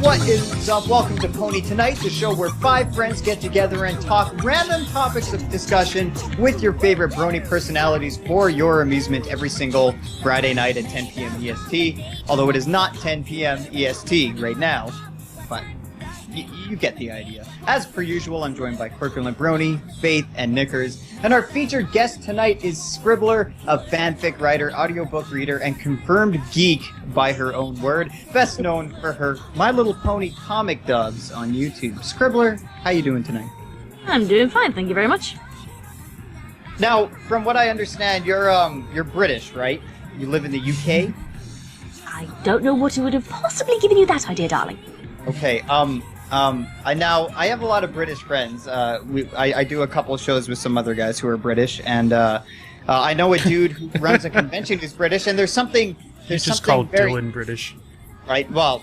What is up? Welcome to PonyTonite, the show where five friends get together and talk random topics of discussion with your favorite brony personalities for your amusement every single Friday night at 10 p.m. EST. Although it is not 10 p.m. EST right now, but you get the idea. As per usual, I'm joined by Corpulent Brony, Faith, and Knickers. And our featured guest tonight is Scribbler, a fanfic writer, audiobook reader, and confirmed geek by her own word. Best known for her My Little Pony comic dubs on YouTube. Scribbler, how you doing tonight? I'm doing fine, thank you very much. Now, from what I understand, you're British, right? You live in the UK? I don't know what would have possibly given you that idea, darling. Okay, I have a lot of British friends. I do a couple of shows with some other guys who are British, and I know a dude who runs a convention who's British, and there's something just called Dylan British. Right, well,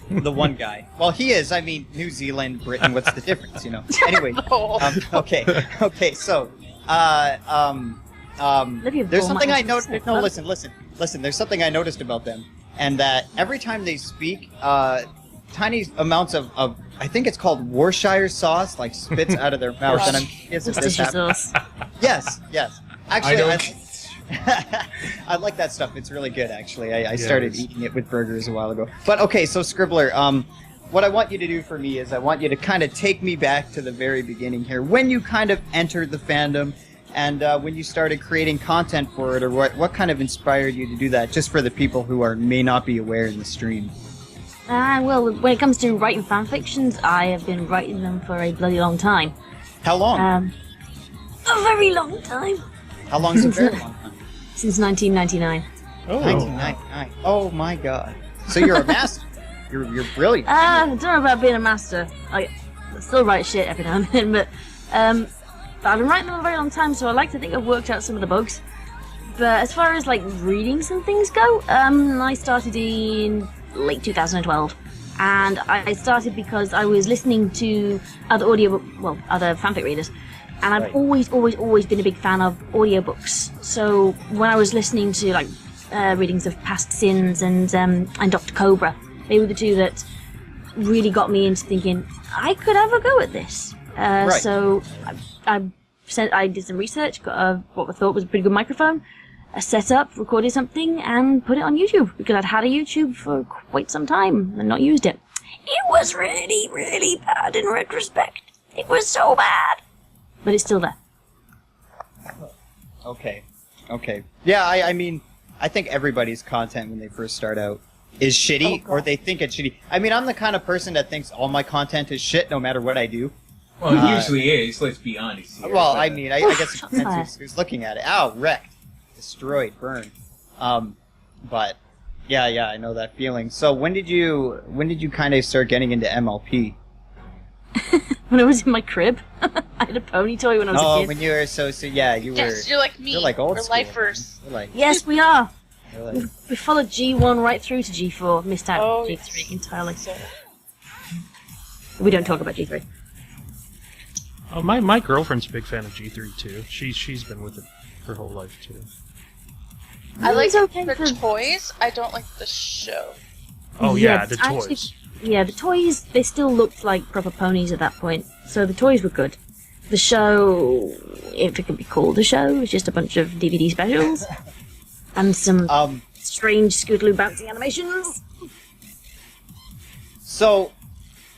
the one guy. Well, he is, I mean, New Zealand, Britain, what's the difference, you know? Anyway, okay, so, there's something I noticed, no, listen, there's something I noticed about them, and that every time they speak, tiny amounts of I think it's called Worcestershire sauce, like spits out of their mouth, and I'm curious if this happens. Yes. Actually, I like that stuff. It's really good, actually. I started eating it with burgers a while ago. But okay, so Scribbler, what I want you to do for me is I want you to kind of take me back to the very beginning here, when you kind of entered the fandom, and when you started creating content for it, or what kind of inspired you to do that, just for the people who may not be aware in the stream. Well, when it comes to writing fanfictions, I have been writing them for a bloody long time. How long? A very long time. How long is a very long time? Since 1999. Oh. 1999. Oh my god. So you're a master. You're brilliant. I don't know about being a master. I still write shit every now and then, but I've been writing them a very long time, so I like to think I've worked out some of the bugs. But as far as like reading some things go, I started in late 2012, and I started because I was listening to other other fanfic readers, and I've always been a big fan of audiobooks. So when I was listening to like readings of Past Sins and Dr. Cobra, they were the two that really got me into thinking I could have a go at this. So I did some research, got what I thought was a pretty good microphone. I set up, recorded something, and put it on YouTube, because I'd had a YouTube for quite some time and not used it. It was really, really bad in retrospect. It was so bad. But it's still there. Okay. Yeah, I mean, I think everybody's content when they first start out is shitty, or they think it's shitty. I mean, I'm the kind of person that thinks all my content is shit no matter what I do. Well, it usually is, let's be honest here. Well, I mean, I guess it depends who's looking at it. Ow, wrecked. Destroyed, burned. But yeah, I know that feeling. So when did you kind of start getting into MLP? When I was in my crib. I had a pony toy when I was a kid. Oh, when you were so yeah, you were. Yes, you're like me. You're like old We're school. lifers. Yes, we are. We followed G1 right through to G4. Missed out G3 entirely. We don't talk about G3. Oh, my girlfriend's a big fan of G3 too. She's been with it her whole life too. I like the toys. I don't like the show. Oh yeah, the toys. Yeah, the toys, they still looked like proper ponies at that point. So the toys were good. The show, if it could be called a show, was just a bunch of DVD specials. And some strange Scootaloo bouncing animations. So,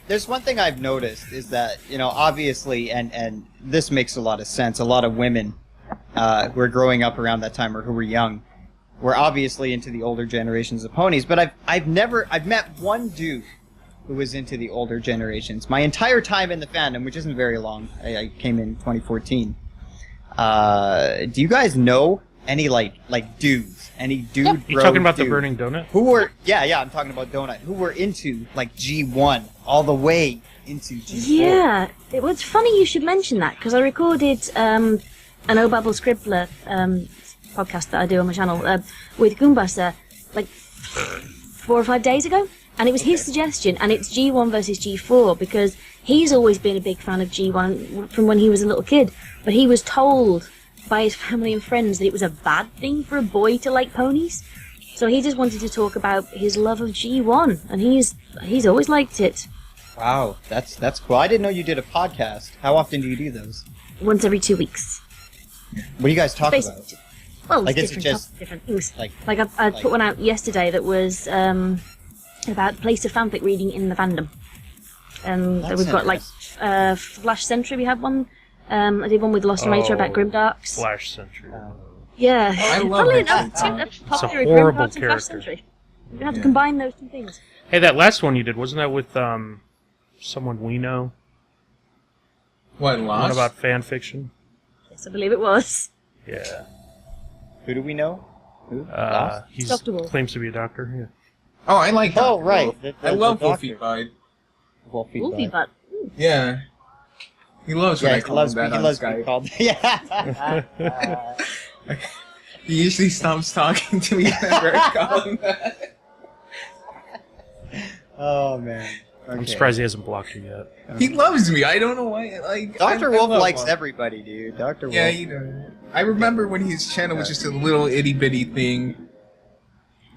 there's one thing I've noticed is that, you know, obviously, and this makes a lot of sense, a lot of women who were growing up around that time or who were young were obviously into the older generations of ponies, but I've met one dude who was into the older generations my entire time in the fandom, which isn't very long. I came in 2014. Do you guys know any like dudes? Any dude? You talking about the Burning Donut? Who were I'm talking about Donut. Who were into like G1 all the way into G4? Yeah, it was funny you should mention that, because I recorded an ObabScribbler podcast that I do on my channel with Goombas like 4 or 5 days ago, and it was his suggestion, and it's G1 versus G4, because he's always been a big fan of G1 from when he was a little kid, but he was told by his family and friends that it was a bad thing for a boy to like ponies. So he just wanted to talk about his love of G1, and he's always liked it. Wow, that's cool. I didn't know you did a podcast. How often do you do those? Once every 2 weeks. What do you guys talk about? Basically, well, Like, is it different just- different things. like- I put one out yesterday that was about place of fanfic reading in the fandom. And That's we've got like Flash Sentry. We had one. I did one with Lost Narrator about Grimdarks. Flash Sentry. Yeah, I love funnily it. enough, It's that's a popular horrible Grimdarks and Flash character. Sentry. We're gonna have to combine those two things. Hey, that last one you did, wasn't that with someone we know? What, One Lost? about fan fiction? Yes, I believe it was. Yeah. Who do we know? Who? Lost? He Dr. Wolf. claims to be a doctor. Yeah. Oh, I like Oh, Dr. right. Wolf. The I love doctor. Wolfie Bud. Wolfie Wolfie Bud. butt. Yeah. He loves when Yeah, I he call loves him that he on loves being Skype. called. Yeah. He usually stops talking to me whenever I call him that. Oh man. I'm Okay. surprised he hasn't blocked you yet. He loves me. I don't know why. Like Dr. I Wolf love likes him. everybody, dude. Dr. Yeah, Wolf. he does. I remember when his channel was just a little itty bitty thing.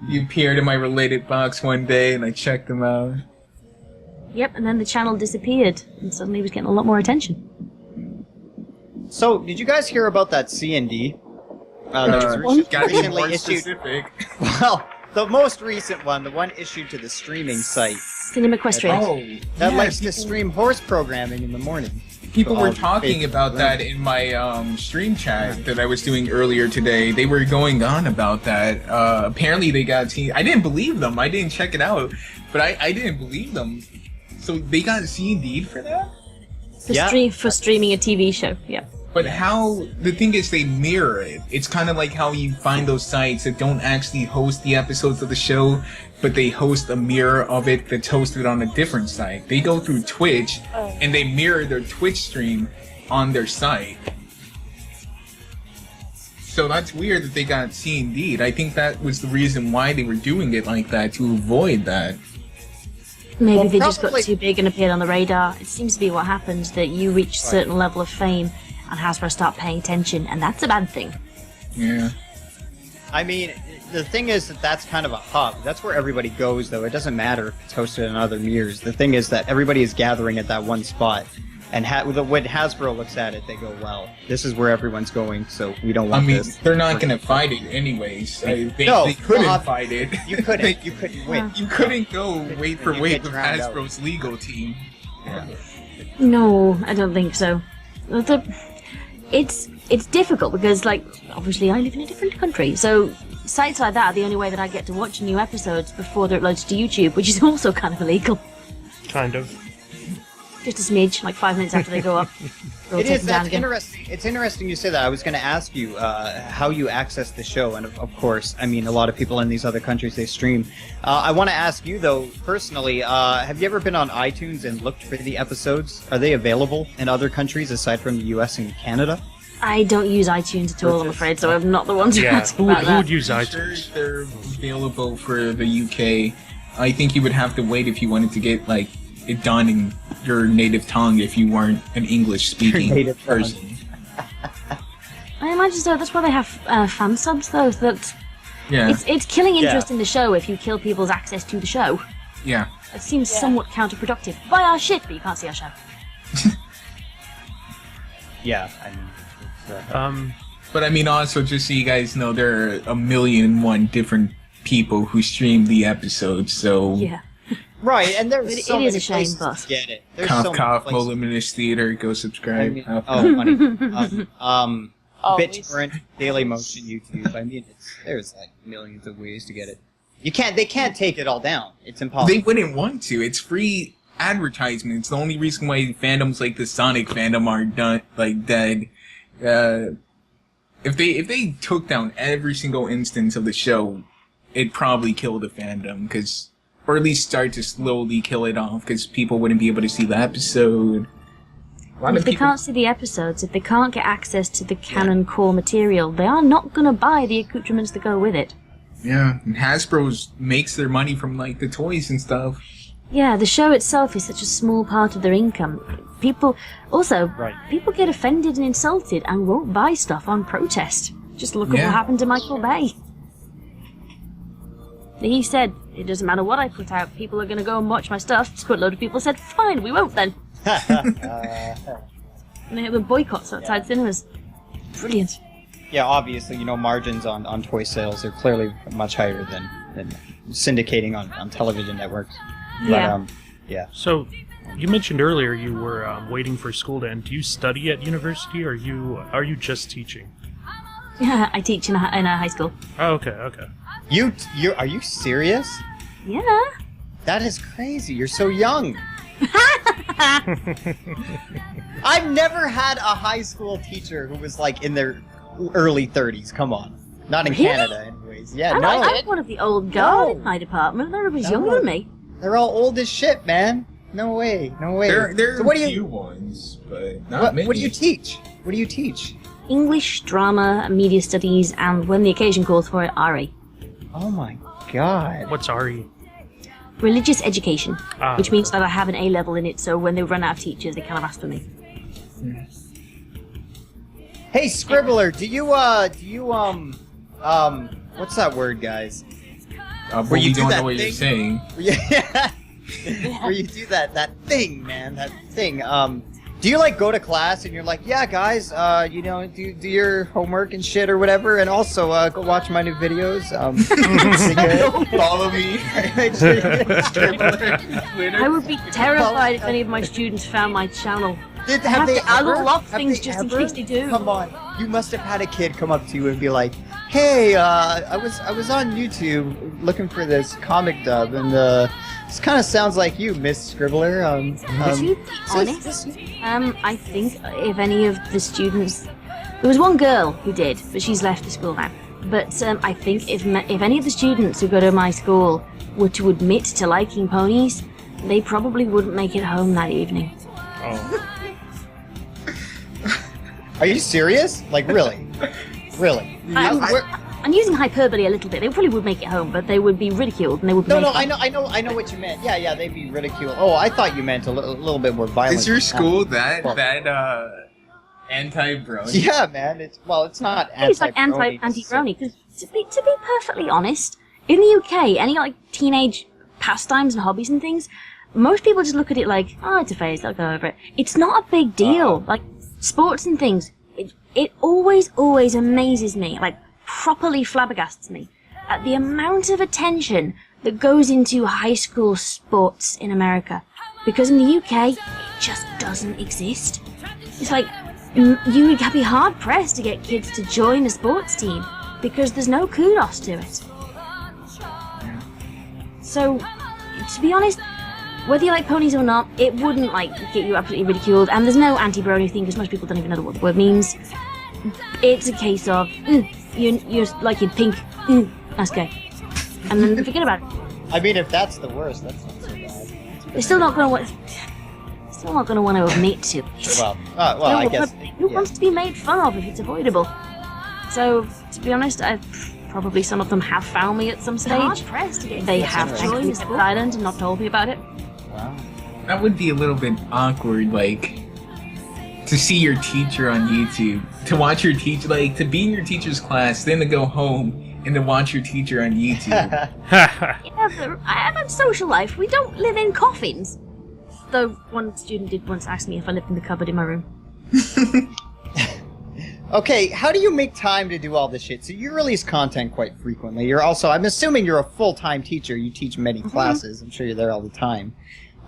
He appeared in my related box one day, and I checked him out. Yep, and then the channel disappeared, and suddenly he was getting a lot more attention. So, did you guys hear about that C&D? That was Gotta be recently more issued. specific. Well, the most recent one, the one issued to the streaming site Cinema Equestria. Oh, that yeah, likes to people- stream horse programming in the morning. People were Oh, talking fake about that in my stream chat that I was doing earlier today. They were going on about that. Apparently they got seen. I didn't believe them. I didn't check it out, but I didn't believe them. So they got C&D'd for that? For streaming a TV show, yeah. But how, the thing is they mirror it. It's kind of like how you find those sites that don't actually host the episodes of the show, but they host a mirror of it that's hosted on a different site. They go through Twitch, and they mirror their Twitch stream on their site. So that's weird that they got C&D'd. I think that was the reason why they were doing it like that, to avoid that. Maybe Well, they just got probably- too big and appeared on the radar. It seems to be what happens, that you reach a certain level of fame and Hasbro start paying attention, and that's a bad thing. Yeah. I mean, the thing is that that's kind of a hub. That's where everybody goes, though. It doesn't matter if it's hosted in other mirrors. The thing is that everybody is gathering at that one spot. And when Hasbro looks at it, they go, well, this is where everyone's going, so we don't I want mean, this. they're not gonna fight it anyways. They No, couldn't well, fight it. You couldn't. You couldn't win. You couldn't go weight for You weight get with drowned out. Hasbro's legal team. No, I don't think so. It's difficult because, like, obviously I live in a different country, so sites like that are the only way that I get to watch new episodes before they're uploaded to YouTube, which is also kind of illegal. Kind of. Just a smidge, like 5 minutes after they go up. They'll It take is. them down That's again. interesting. It's interesting you say that. I was going to ask you how you access the show, and of course, I mean, a lot of people in these other countries they stream. I want to ask you though, personally, have you ever been on iTunes and looked for the episodes? Are they available in other countries aside from the U.S. and Canada? I don't use iTunes at all, I'm afraid, so I'm not the one to Yeah. ask Who about would that. use Sure, iTunes? they're available for the UK. I think you would have to wait if you wanted to get like it done in your native tongue if you weren't an English-speaking native tongue. person. I imagine so. That's why they have fan subs, though. That Yeah, it's killing Yeah. interest in the show if you kill people's access to the show. yeah. It seems somewhat counterproductive. Buy our shit, but you can't see our show. Yeah, I mean, it's, But I mean, also just so you guys know, there are 1,000,001 different people who stream the episodes. So Yeah. right, and there's It- so it many is a shame, places but- to get it. There's cough, so many cough, places. Voluminous Theater, go I subscribe. mean, Cough, oh, funny. Always. BitTorrent, Dailymotion, YouTube. I mean, there's like millions of ways to get it. They can't take it all down. It's impossible. They wouldn't want to. It's free advertisement. It's the only reason why fandoms like the Sonic fandom are dead. If they took down every single instance of the show, it'd probably kill the fandom, or at least start to slowly kill it off, because people wouldn't be able to see the episode. A lot If of they people, can't see the episodes, if they can't get access to the canon core material, they are not going to buy the accoutrements that go with it. yeah, and Hasbro makes their money from like the toys and stuff. Yeah, the show itself is such a small part of their income. People get offended and insulted and won't buy stuff on protest. Just look at Yeah. what happened to Michael Bay. He said, it doesn't matter what I put out, people are going to go and watch my stuff. So a load of people said, fine, we won't then. And they have the boycotts outside cinemas. Brilliant. Yeah, obviously, margins on toy sales are clearly much higher than syndicating on television networks. Yeah. But, yeah. So, you mentioned earlier you were waiting for school to end. Do you study at university, or are you just teaching? I teach in a high school. Oh, okay. Are you serious? Yeah. That is crazy. You're so young. I've never had a high school teacher who was like in their early 30s. Come on. Not in Really? Canada, anyways. Yeah, I'm, no. I'm one of the old guard No. in my department. Everybody's No. younger than me. They're all old as shit, man. No way. There So are what a do few you ones, but not many. what do you teach? What do you teach? English, drama, media studies, and when the occasion calls for it, RE. Oh my god. What's RE? Religious education, which means okay. that I have an A level in it, so when they run out of teachers, they kind of ask for me. Hey, Scribbler, do you what's that word, guys? But Where you you do don't that know what you're thing? saying. Yeah. Where you do that thing, man, that thing. Do you like go to class and you're like, yeah, guys, do your homework and shit or whatever, and also go watch my new videos. Follow me. I would be terrified if any of my students found my channel. I'll lock things just in case they do. Come on, you must have had a kid come up to you and be like, "Hey, I was on YouTube looking for this comic dub, and this kind of sounds like you, Miss Scribbler." To be honest, I think if any of the students, there was one girl who did, but she's left the school now. But I think if any of the students who go to my school were to admit to liking ponies, they probably wouldn't make it home that evening. Oh. Are you serious? Like, really? Really? I'm using hyperbole a little bit. They probably would make it home, but they would be ridiculed and they would. No, I know what you meant. Yeah, they'd be ridiculed. Oh, I thought you meant a little bit more violent. Is your than school that. anti-brony? Yeah, man. It's not It's like anti-brony. Because to be perfectly honest, in the UK, any like teenage pastimes and hobbies and things, most people just look at it like, oh, it's a phase. I'll go over it. It's not a big deal. Like sports and things, it always amazes me. Like properly flabbergasts me at the amount of attention that goes into high school sports in America. Because in the UK, it just doesn't exist. It's like, you would be hard pressed to get kids to join a sports team because there's no kudos to it. So, to be honest, whether you like ponies or not, it wouldn't like get you absolutely ridiculed, and there's no anti-brony thing because most people don't even know what the word means. It's a case of, you're liking pink, that's gay. And then forget about it. I mean, if that's the worst, that's not so bad. They're still not going to want to admit to it. Well, I guess. Who wants to be made fun of if it's avoidable? So, to be honest, probably some of them have found me at some stage. They have joined the island and not told me about it. Wow. That would be a little bit awkward, like, to see your teacher on YouTube, to watch your teacher, like, to be in your teacher's class, then to go home and to watch your teacher on YouTube. Yeah, but I have a social life. We don't live in coffins. Though one student did once ask me if I lived in the cupboard in my room. Okay, how do you make time to do all this shit? So you release content quite frequently. You're also, I'm assuming you're a full-time teacher. You teach many classes. I'm sure you're there all the time.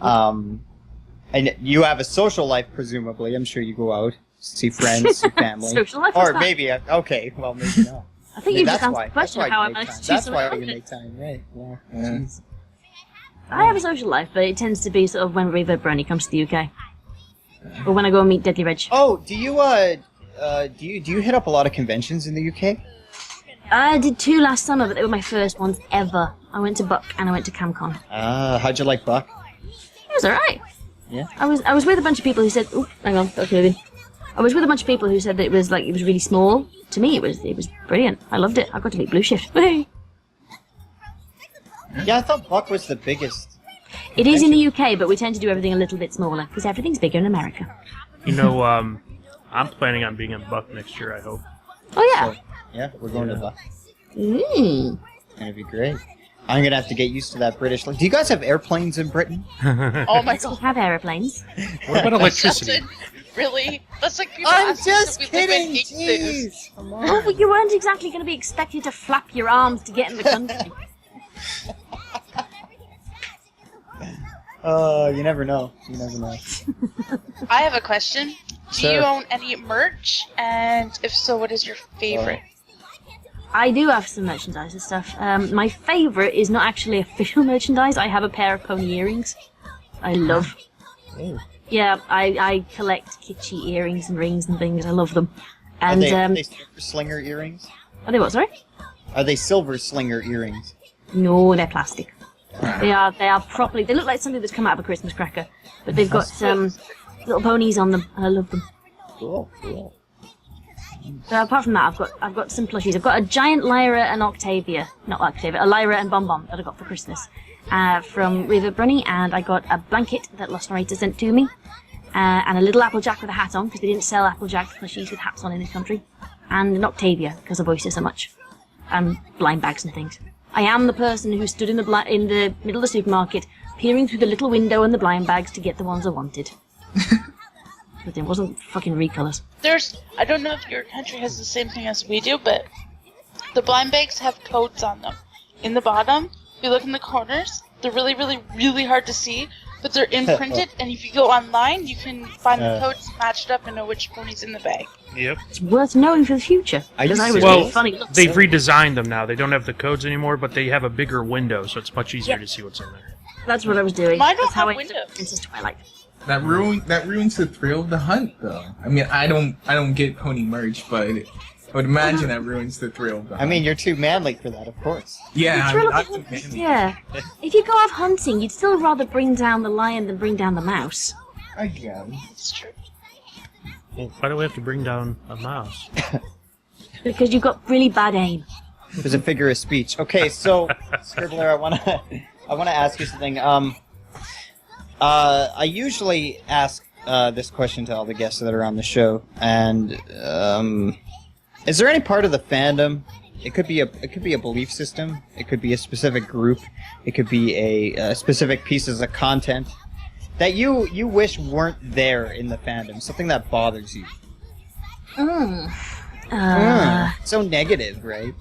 And you have a social life, presumably. I'm sure you go out, see friends, see family. Social life? Or maybe, okay, well, maybe not. I think you just that's answered why. the question That's how why I you make managed time. to That's do why something you like make time, right? Yeah. Yeah. I have a social life, but it tends to be sort of when Reverb Brownie comes to the UK. Or when I go and meet Deadly Reg. Oh, do you hit up a lot of conventions in the UK? I did 2 last summer, but they were my first ones ever. I went to Buck and I went to CamCon. How'd you like Buck? It was alright. Yeah. I was with a bunch of people who said, "Oh, hang on, that's moving." I was with a bunch of people who said that it was really small. To me, it was brilliant. I loved it. I got to meet Blue Shift. Yeah, I thought Buck was the biggest. It is in the UK, but we tend to do everything a little bit smaller because everything's bigger in America. You know, I'm planning on being in Buck next year, I hope. Oh yeah. So, yeah, we're going to Buck. Mm. That'd be great. I'm gonna have to get used to that British. Do you guys have airplanes in Britain? Oh my We god. have aeroplanes. What about electricity? Justin, really? That's like people I'm asking us just if we live in kidding. igloos. Jeez, come Oh, on. but you weren't exactly going to be expected to flap your arms to get in the country. You never know. You never know. I have a question. Do Sure. you own any merch? And if so, what is your favorite? I do have some merchandise and stuff. My favourite is not actually official merchandise. I have a pair of pony earrings. I love. Ooh. Yeah, I collect kitschy earrings and rings and things. I love them. Are And they silver slinger earrings? are they what? Sorry? Are they silver slinger earrings? No, they're plastic. They are properly. They look like something that's come out of a Christmas cracker, but they've got little ponies on them, and I love them. Cool, cool. So apart from that, I've got some plushies. I've got a giant Lyra and Octavia, not Octavia, a Lyra and Bon Bon that I got for Christmas from River Brunny, and I got a blanket that Lost Narrator sent to me, and a little Applejack with a hat on because they didn't sell Applejack plushies with hats on in this country, and an Octavia because I voiced her so much, and blind bags and things. I am the person who stood in the middle of the supermarket, peering through the little window and the blind bags to get the ones I wanted. But it wasn't fucking recolours. I don't know if your country has the same thing as we do, but the blind bags have codes on them. In the bottom, if you look in the corners, they're really, really, really hard to see, but they're imprinted, and if you go online, you can find the codes matched up and know which pony's in the bag. Yep. It's worth knowing for the future. Are you Because I was serious? really funny. Look, They've redesigned them now. They don't have the codes anymore, but they have a bigger window, so it's much easier to see what's in there. that's what I was doing. Mine don't That's how have I ended up windows. Princess Twilight. That ruins the thrill of the hunt, though. I mean, I don't get pony merch, but I would imagine that ruins the thrill of the hunt. I mean, you're too manly for that, of course. yeah, Thrill I'm of not the the man. Yeah. If you go off hunting, you'd still rather bring down the lion than bring down the mouse. I guess. It's true. Well, why do we have to bring down a mouse? Because you've got really bad aim. There's a figure of speech. Okay, so Scribbler, I wanna ask you something. I usually ask this question to all the guests that are on the show, and is there any part of the fandom? It could be a belief system. It could be a specific group. It could be a specific pieces of content that you wish weren't there in the fandom. Something that bothers you. So negative, right?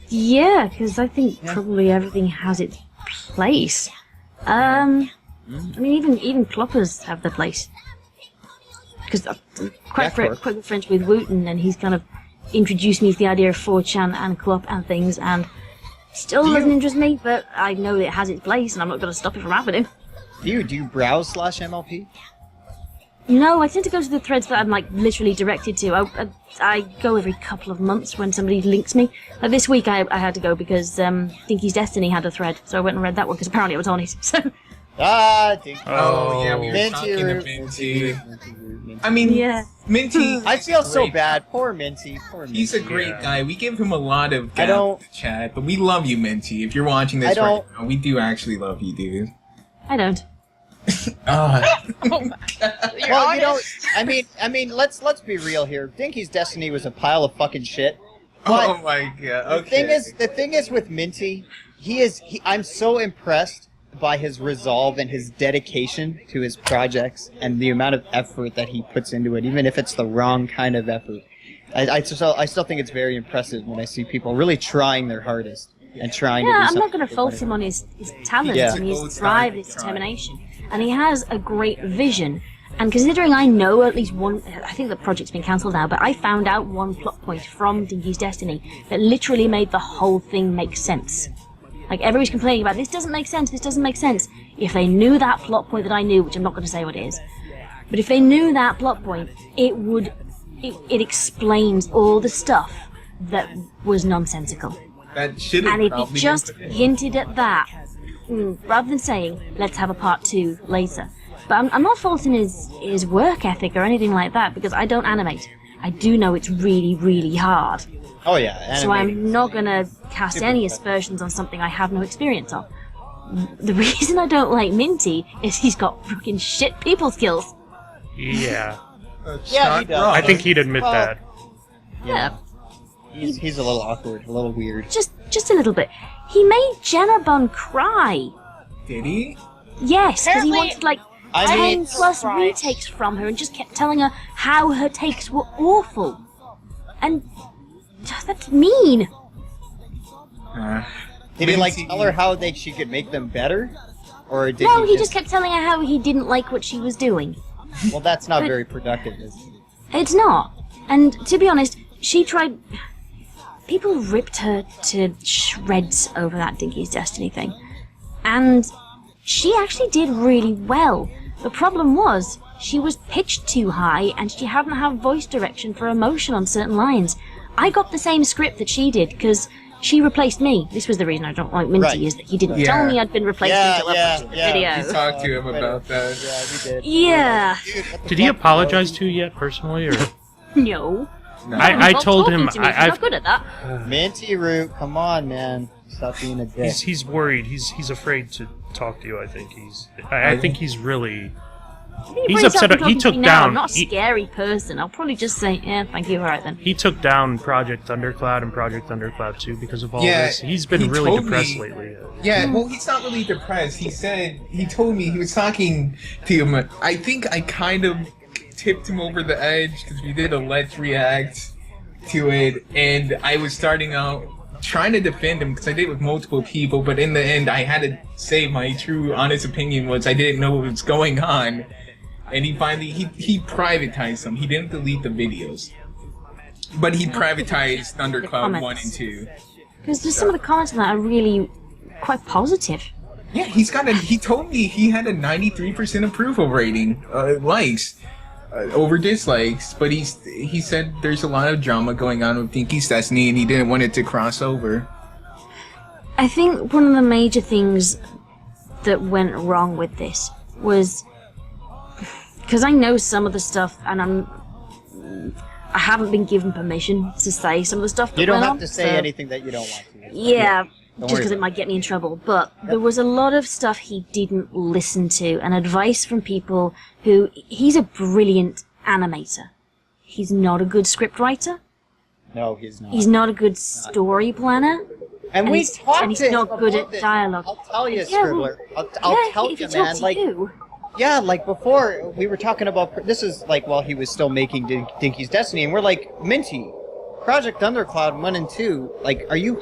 Yeah, because I think probably everything has its place. I mean, even ploppers have their place. Because I'm quite good friends with Wooten, and he's kind of introduced me to the idea of 4chan and Clop and things, and still doesn't interest me, but I know it has its place, and I'm not going to stop it from happening. Do you browse /MLP? No, I tend to go to the threads that I'm like literally directed to. I go every couple of months when somebody links me. Like this week I had to go because Dinky's Destiny had a thread, so I went and read that one because apparently it was on it. So Dinky. Oh, yeah, we were Minty talking to Root, Minty. Minty. I mean, yeah, Minty. I feel so great. bad. Poor Minty. Poor Minty. He's a great Yeah. guy. We give him a lot of I don't- gap to chat, but we love you, Minty. If you're watching this I right don't- now, we do actually love you, dude. I don't. Ah. Oh my. You're Well, honest. I mean, let's be real here. Dinky's Destiny was a pile of fucking shit. But Oh my god. the Okay. thing is with Minty, I'm so impressed by his resolve and his dedication to his projects and the amount of effort that he puts into it, even if it's the wrong kind of effort. I still think it's very impressive when I see people really trying their hardest and trying to do Yeah, I'm something. not going to fault him on his talent Yeah. and his Gold drive, star his try. determination. And he has a great vision. And considering I know at least one, I think the project's been cancelled now, but I found out one plot point from Dinky's Destiny that literally made the whole thing make sense. Like, everybody's complaining about, this doesn't make sense, this doesn't make sense. If they knew that plot point that I knew, which I'm not going to say what it is, but if they knew that plot point, it explains all the stuff that was nonsensical. That should have And if he probably just been- hinted at that, rather than saying, let's have a part 2 later. But I'm not faulting his work ethic or anything like that, because I don't animate. I do know it's really, really hard. Oh yeah, So animating. I'm not going to cast any aspersions on something I have no experience of. The reason I don't like Minty is he's got fucking shit people skills. Yeah. Yeah, he does. I think he'd admit Well, that. Yeah. He's a little awkward, a little weird. Just just a little bit. He made Jenna Bun cry. Did he? Yes, because he Apparently- wanted like I 10 mean- plus Right. retakes from her and just kept telling her how her takes were awful. And that's mean. Did he like Minty- tell her how she could make them better, or did No, he he just kept telling her how he didn't like what she was doing. Well, that's not very productive, is it? It's not. And to be honest, she tried. People ripped her to shreds over that Dinky's Destiny thing. And she actually did really well. The problem was, she was pitched too high and she hadn't had voice direction for emotion on certain lines. I got the same script that she did because she replaced me. This was the reason I don't like Minty, Right. is that he didn't Yeah. tell me I'd been replaced until I watched the We video. talked to him about that. Yeah, we did. Yeah. Dude, what the Did he fuck, apologize to you yet personally, or No. No. I Stop told talking him to me, 'cause I'm I've not good at that. bro? Minty Root, come on, man. Stop being a dick. he's worried. He's afraid to talk to you. I think I think he's really. He's upset. He took down. I'm not a scary person. I'll probably just say, yeah, thank you, alright then. He took down Project Thundercloud and Project Thundercloud 2 because of all Yeah, this. He's been he really told depressed me- lately. Yeah, well, he's not really depressed. He told me he was talking to him. I think I kind of tipped him over the edge because we did a Let's React to it, and I was starting out trying to defend him because I did it with multiple people, but in the end, I had to say my true, honest opinion was I didn't know what was going on, and he finally, he privatized them. He didn't delete the videos, but he privatized Thundercloud comments. 1 and 2. Because just some of the comments on that are really quite positive. Yeah, he told me he had a 93% approval rating, likes, over dislikes, but he said there's a lot of drama going on with Dinky's Destiny and he didn't want it to cross over. I think one of the major things that went wrong with this was because I know some of the stuff, and I haven't been given permission to say some of the stuff that You don't went have on, to say so- anything that you don't want to. Yeah, Don't just worry because it about might get me in trouble. But there was a lot of stuff he didn't listen to, and advice from people who... He's a brilliant animator. He's not a good script writer. No, he's not. He's not a good story planner. and we he's- talked and he's to him not good about at this. dialogue. I'll tell you, Yeah, well, Scribbler. I'll yeah, tell if you, he talks man. to Like, you. yeah, like before we were talking about. This is like while he was still making Dinky's Destiny, and we're like, Minty, Project Thundercloud 1 and 2. Like, are you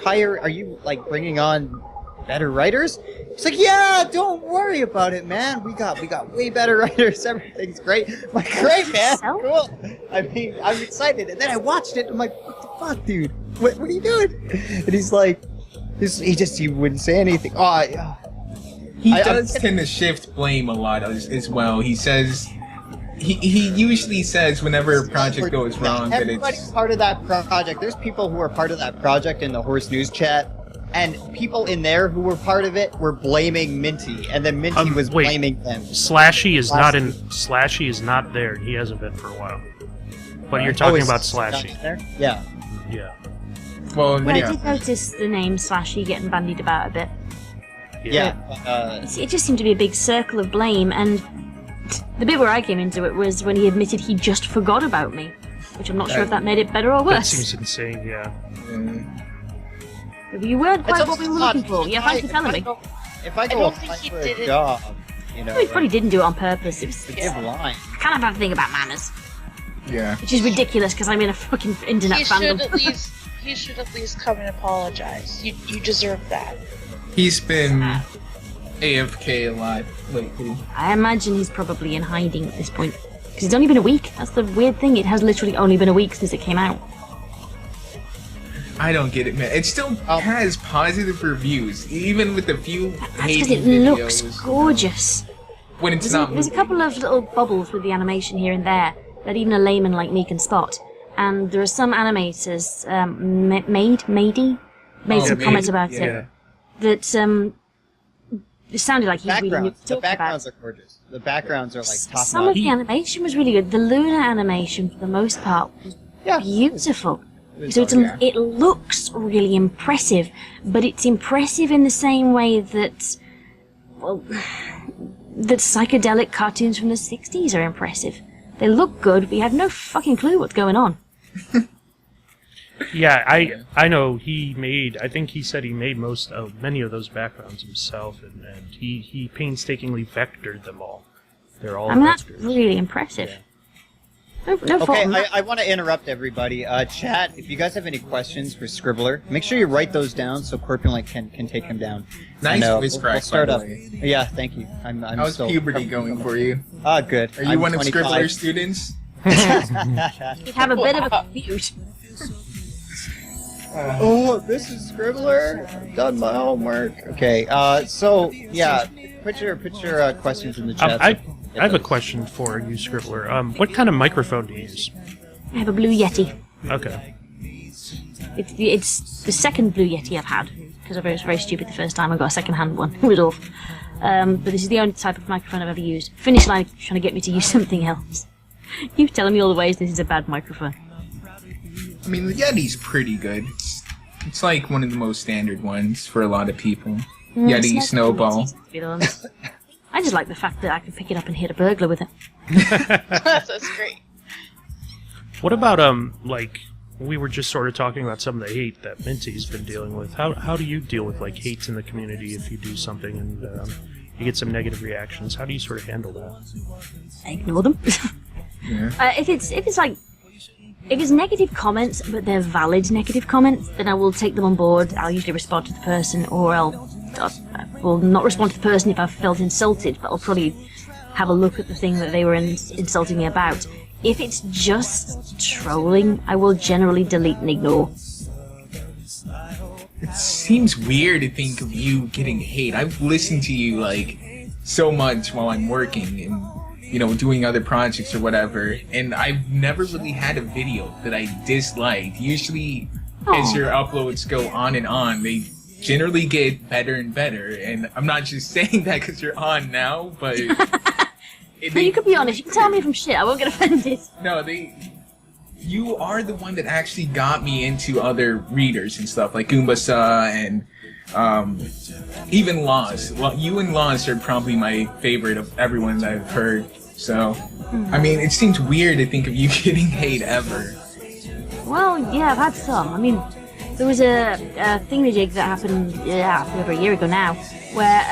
like bringing on better writers? He's like, yeah, don't worry about it, man. We got way better writers. Everything's great. I'm like, great, man. So? Cool. I mean, I'm excited. And then I watched it. I'm like, what the fuck, dude? What are you doing? And he's like, he wouldn't say anything. Oh, yeah. He I- does tend to shift blame a lot as well. He says he usually says whenever a project goes wrong that Everybody's it's part of that project. There's people who are part of that project in the Horse News chat, and people in there who were part of it were blaming Minty, and then Minty was wait. blaming them. Slashy is not there. He hasn't been for a while. But you're talking about is not Slashy. there? Yeah. Yeah. well I yeah. did notice the name Slashy getting bandied about a bit. Yeah. It just seemed to be a big circle of blame, and the bit where I came into it was when he admitted he just forgot about me, which I'm not sure if that made it better or That worse. seems insane, yeah. You weren't quite It's what we were not- looking for. Yeah, thanks for telling me. If I I go don't apply think he for did a it. job, you know, Well, he probably didn't do it on purpose. It was, to give line. I kind of have a thing about manners, Yeah. which is ridiculous because I'm in a fucking internet He should fandom. at least come and apologize. You deserve that. He's been AFK a lot lately. I imagine he's probably in hiding at this point because it's only been a week. That's the weird thing. It has literally only been a week since it came out. I don't get it, man. It still has positive reviews, even with the few That's hating because it looks videos, gorgeous. when it's There's not a couple of little bubbles with the animation here and there that even a layman like me can spot. And there are some animators, made some comments about it that it sounded like he really knew Backgrounds. what to The talk backgrounds about. are gorgeous. The backgrounds are like top Some of notch. the animation was really good. The Luna animation, for the most part, was Yeah. beautiful. So it looks really impressive, but it's impressive in the same way that, well, that psychedelic cartoons from the 60s are impressive. They look good, but you have no fucking clue what's going on. Yeah, I know I think he said he made many of those backgrounds himself, and he painstakingly vectored them all. They're all That's vectors. really impressive. Yeah. No fault Okay, in that. I want to interrupt everybody. Chat, if you guys have any questions for Scribbler, make sure you write those down so Corpulent can take them down. Nice And, voice we'll crack, start by the up. way. Yeah, thank you. I'm How's still puberty going for you? Ah, good. Are you I'm one of 25. Scribbler's students? We have a bit of a feud. Oh, this is Scribbler. I've done my homework. Okay, so yeah, put your questions in the chat. I have a question for you, Scribbler. What kind of microphone do you use? I have a Blue Yeti. Okay. It's the second Blue Yeti I've had, because I was very stupid the first time I got a second-hand one. It was awful. But this is the only type of microphone I've ever used. Finish line trying to get me to use something else. You telling me all the ways this is a bad microphone. I mean, the Yeti's pretty good. It's like one of the most standard ones for a lot of people. Yeti, It's Snowball. to be honest. I just like the fact that I can pick it up and hit a burglar with it. That's great. What about like we were just sort of talking about some of the hate that Minty's been dealing with. How do you deal with like hate in the community if you do something and you get some negative reactions? How do you sort of handle that? I ignore them. Yeah. If it's negative comments, but they're valid negative comments, then I will take them on board. I'll usually respond to the person, or I will not respond to the person if I've felt insulted, but I'll probably have a look at the thing that they were insulting me about. If it's just trolling, I will generally delete and ignore. It seems weird to think of you getting hate. I've listened to you like so much while I'm working and doing other projects or whatever, and I've never really had a video that I disliked. Usually, as your uploads go on and on, they generally get better and better. And I'm not just saying that because you're on now, but But you can be honest. You can tell me from shit. I won't get offended. No, you are the one that actually got me into other readers and stuff like Goombasa and even Laws. Well, you and Laws are probably my favorite of everyone that I've heard. So, I mean, it seems weird to think of you getting hate ever. Well, yeah, I've had some. I mean, there was a thingamajig that happened over a year ago now, where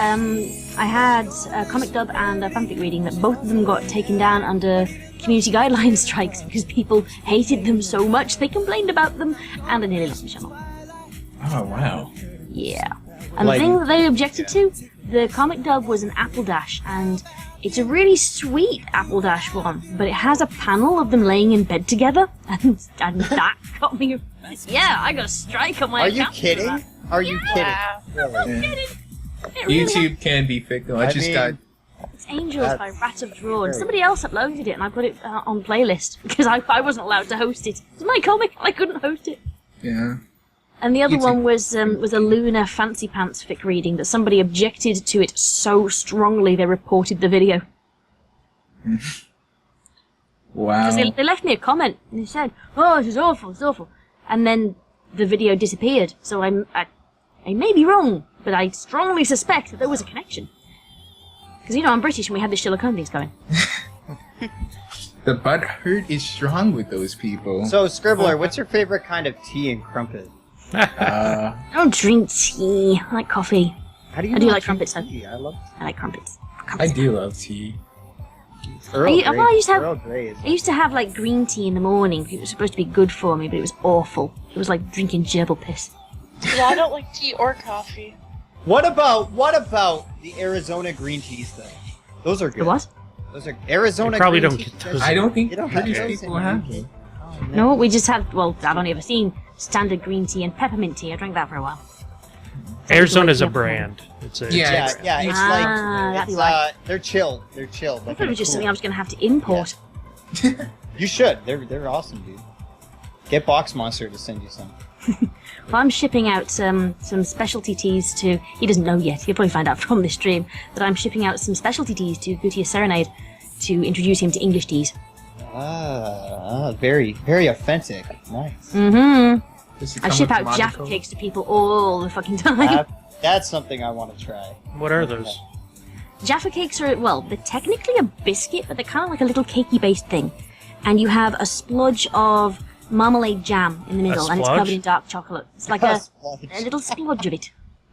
I had a comic dub and a fanfic reading that both of them got taken down under community guideline strikes because people hated them so much they complained about them, and I nearly lost my channel. Oh, wow. Yeah. And the thing that they objected to, the comic dub was an Apple Dash, and it's a really sweet Apple Dash one, but it has a panel of them laying in bed together, and that got me. Yeah, I got a strike on my account. Are you kidding? Are you kidding? I'm kidding. It really YouTube can be fickle. I just got... It's Angels by Rat of Drawn. Somebody else uploaded it, and I put it on playlist because I wasn't allowed to host it. It's my comic, I couldn't host it. Yeah. And the other one was a Luna Fancy Pants fic reading that somebody objected to it so strongly they reported the video. Wow. Because they left me a comment and they said, "Oh, this is awful, it's awful," and then the video disappeared. So I may be wrong, but I strongly suspect that there was a connection. Because I'm British and we had the Sherlock Holmes things going. The butthurt is strong with those people. So, Scribbler, what's your favorite kind of tea and crumpet? I don't drink tea. I like coffee. How do you I do not like drink crumpets, though. tea? I love I like crumpets. I do love tea. Earl Grey. I used to have- Earl Grey is- I used to have like green tea in the morning. It was supposed to be good for me, but it was awful. It was like drinking gerbil piss. Yeah, I don't like tea or coffee. What about the Arizona green teas though? Those are good. The what? Those are Arizona You probably green don't teas. get those. I don't think You don't have British those people in have UK. them. No, we just had. Well, I've only ever seen standard green tea and peppermint tea. I drank that for a while. Arizona's a Yeah. brand. It's a, Yeah. Yeah, It's- yeah, it's that'd be like why. they're chilled. They're chilled. I thought it was just something I was going to have to import. You should. They're awesome, dude. Get Box Monster to send you some. Well, I'm shipping out some specialty teas to. He doesn't know yet. He'll probably find out from this stream that I'm shipping out some specialty teas to Gutiérrez Serenade to introduce him to English teas. Very, very authentic. Nice. Mm-hmm. Does it I come ship with out tomato Jaffa coke? cakes to people all the fucking time. That's something I want to try. What are those? Jaffa cakes are, well, they're technically a biscuit, but they're kind of like a little cakey-based thing. And you have a splodge of marmalade jam in the middle, and it's splodge? covered in dark chocolate. It's like a little splodge of it.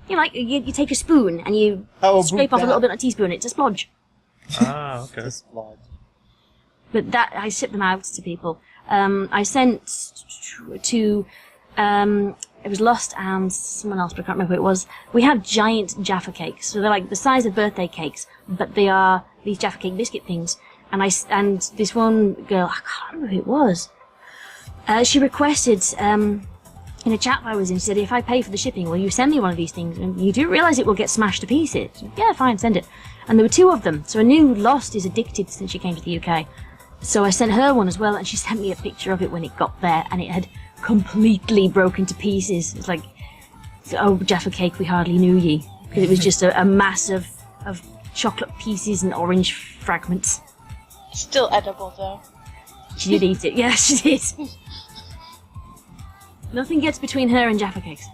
You take a spoon and you scrape off a little bit on a teaspoon. It's a splodge. Ah, okay. But that I ship them out to people. I sent to it was Lost and someone else, but I can't remember who it was. We have giant Jaffa cakes, so they're like the size of birthday cakes, but they are these Jaffa cake biscuit things. And this one girl, I can't remember who it was. She requested in a chat I was in, she said, if I pay for the shipping, will you send me one of these things? And you do realise it will get smashed to pieces. Yeah, fine, send it. And there were 2 of them. So I knew Lost is addicted since she came to the UK. So I sent her one as well, and she sent me a picture of it when it got there, and it had completely broken to pieces. It's like, oh, Jaffa cake, we hardly knew ye. Because it was just a mass of chocolate pieces and orange fragments. Still edible, though. She did eat it. Yeah, she did. Nothing gets between her and Jaffa cakes.